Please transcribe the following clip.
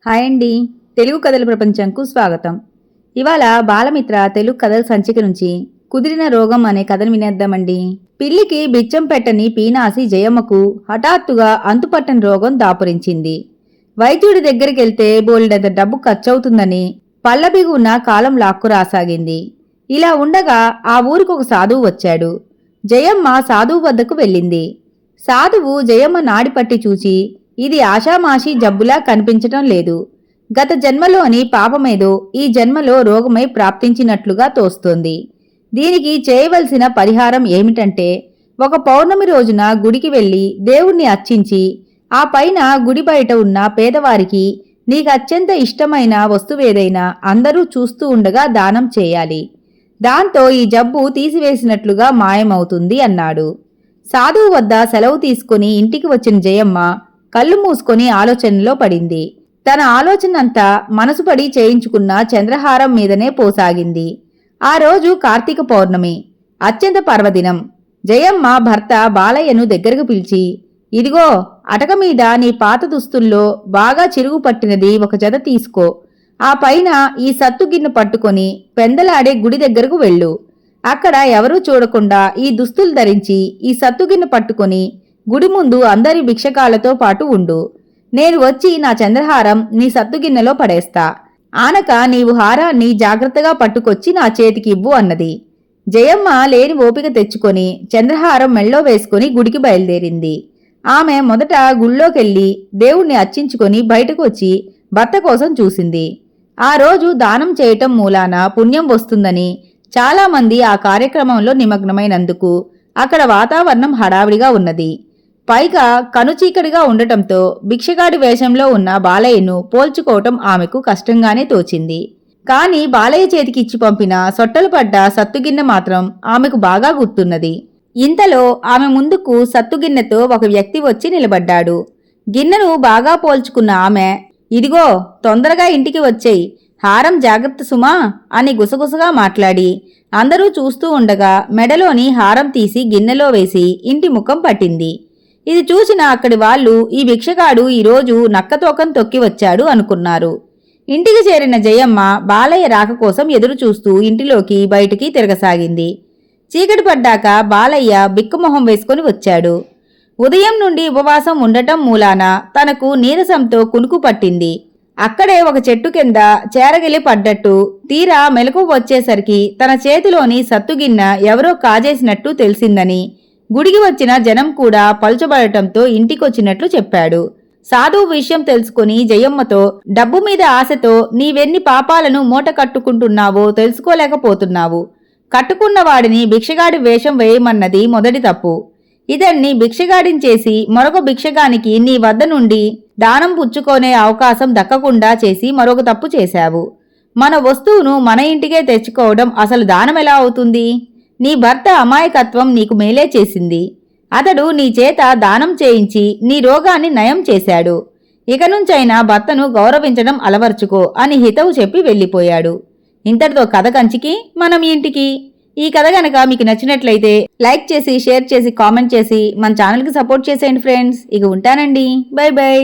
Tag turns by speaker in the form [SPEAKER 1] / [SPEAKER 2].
[SPEAKER 1] Hi అండి. తెలుగు కథల ప్రపంచంకు స్వాగతం. ఇవాళ బాలమిత్ర తెలుగు కథల సంచిక నుంచి కుదిరిన రోగం అనే కథను వినేద్దామండి. పిల్లికి బిచ్చం పెట్టని పీనాసి జయమ్మకు హఠాత్తుగా అంతుపట్టని రోగం దాపురించింది. వైద్యుడి దగ్గరికెళ్తే బోలెడంత డబ్బు ఖర్చవుతుందని పల్లబిగు ఉన్న కాలం లాక్కు రాసాగింది. ఇలా ఉండగా ఆ ఊరికొక సాధువు వచ్చాడు. జయమ్మ సాధువు వద్దకు వెళ్ళింది. సాధువు జయమ్మ నాడిపట్టి చూచి, ఇది ఆషామాషీ జబ్బులా కనిపించటం లేదు. గత జన్మలోని పాపమేదో ఈ జన్మలో రోగమై ప్రాప్తించినట్లుగా తోస్తోంది. దీనికి చేయవలసిన పరిహారం ఏమిటంటే, ఒక పౌర్ణమి రోజున గుడికి వెళ్లి దేవుణ్ణి అర్చించి, ఆ పైన గుడి బయట ఉన్న పేదవారికి నీకు అత్యంత ఇష్టమైన వస్తువేదైనా అందరూ చూస్తూ ఉండగా దానం చేయాలి. దాంతో ఈ జబ్బు తీసివేసినట్లుగా మాయమవుతుంది అన్నాడు. సాధువు వద్ద సెలవు తీసుకుని ఇంటికి వచ్చిన జయమ్మ కళ్ళు మూసుకొని ఆలోచనలో పడింది. తన ఆలోచనంతా మనసుపడి చేయించుకున్న చంద్రహారం మీదనే పోసాగింది. ఆ రోజు కార్తీక పౌర్ణమి, అత్యంత పర్వదినం. జయమ్మ భర్త బాలయ్యను దగ్గరకు పిలిచి, ఇదిగో అటక మీద నీ పాత దుస్తుల్లో బాగా చిరుగు పట్టినది ఒక జత తీసుకో. ఆ పైన ఈ సత్తుగిన్నె పట్టుకొని పెందలాడే గుడి దగ్గరకు వెళ్ళు. అక్కడ ఎవరూ చూడకుండా ఈ దుస్తులు ధరించి ఈ సత్తుగిన్నె పట్టుకొని గుడి ముందు అందరి భిక్షకాలతో పాటు ఉండు. నేను వచ్చి నా చంద్రహారం నీ సత్తుగిన్నెలో పడేస్తా. ఆనక నీవు హారాన్ని జాగ్రత్తగా పట్టుకొచ్చి నా చేతికి ఇవ్వు అన్నది. జయమ్మ లేని ఓపిక తెచ్చుకొని చంద్రహారం మెళ్ళో వేసుకుని గుడికి బయలుదేరింది. ఆమె మొదట గుళ్ళోకెళ్లి దేవుణ్ణి అర్చించుకొని బయటకు వచ్చి భర్త కోసం చూసింది. ఆ రోజు దానం చేయటం మూలాన పుణ్యం వస్తుందని చాలామంది ఆ కార్యక్రమంలో నిమగ్నమైనందుకు అక్కడ వాతావరణం హడావిడిగా ఉన్నది. పైగా కనుచీకటిగా ఉండటంతో భిక్షగాడి వేషంలో ఉన్న బాలయ్యను పోల్చుకోవటం ఆమెకు కష్టంగానే తోచింది. కాని బాలయ్య చేతికి ఇచ్చి పంపిన సొట్టలు పడ్డ సత్తుగిన్నె మాత్రం ఆమెకు బాగా గుర్తున్నది. ఇంతలో ఆమె ముందుకు సత్తుగిన్నెతో ఒక వ్యక్తి వచ్చి నిలబడ్డాడు. గిన్నెను బాగా పోల్చుకున్న ఆమె, ఇదిగో తొందరగా ఇంటికి వచ్చేయి, హారం జాగ్రత్త సుమా అని గుసగుసగా మాట్లాడి అందరూ చూస్తూ ఉండగా మెడలోని హారం తీసి గిన్నెలో వేసి ఇంటి ముఖం పట్టింది. ఇది చూసిన అక్కడి వాళ్ళు ఈ భిక్షగాడు ఈరోజు నక్కతోకం తొక్కి వచ్చాడు అనుకున్నారు. ఇంటికి చేరిన జయమ్మ బాలయ్య రాక కోసం ఎదురు చూస్తూ ఇంటిలోకి బయటికి తిరగసాగింది. చీకటి పడ్డాక బాలయ్య బిక్కుమొహం వేసుకుని వచ్చాడు. ఉదయం నుండి ఉపవాసం ఉండటం మూలాన తనకు నీరసంతో కునుకు పట్టింది. అక్కడే ఒక చెట్టు కింద చేరగిలి పడ్డట్టు తీరా మెలకు వచ్చేసరికి తన చేతిలోని సత్తుగిన్నె ఎవరో కాజేసినట్టు తెలిసిందని, గుడికి వచ్చిన జనం కూడా పలుచబడటంతో ఇంటికొచ్చినట్లు చెప్పాడు. సాధువు విషయం తెలుసుకుని జయమ్మతో, డబ్బు మీద ఆశతో నీవెన్ని పాపాలను మూట కట్టుకుంటున్నావో తెలుసుకోలేకపోతున్నావు. కట్టుకున్న వాడిని భిక్షగాడి వేషం వేయమన్నది మొదటి తప్పు. ఇదన్ని భిక్షగాడించేసి మరొక భిక్షగానికి నీ వద్ద నుండి దానం పుచ్చుకొనే అవకాశం దక్కకుండా చేసి మరొక తప్పు చేశావు. మన వస్తువును మన ఇంటికే తెచ్చుకోవడం అసలు దానం ఎలా అవుతుంది? నీ భర్త అమాయకత్వం నీకు మేలే చేసింది. అతడు నీ చేత దానం చేయించి నీ రోగాన్ని నయం చేశాడు. ఇక నుంచైనా భర్తను గౌరవించడం అలవర్చుకో అని హితవు చెప్పి వెళ్ళిపోయాడు. ఇంతటితో కథ కంచికి మనం ఇంటికి. ఈ కథ గనక మీకు నచ్చినట్లయితే లైక్ చేసి, షేర్ చేసి, కామెంట్ చేసి మన ఛానల్కి సపోర్ట్ చేసేయండి ఫ్రెండ్స్. ఇక ఉంటానండి. By by.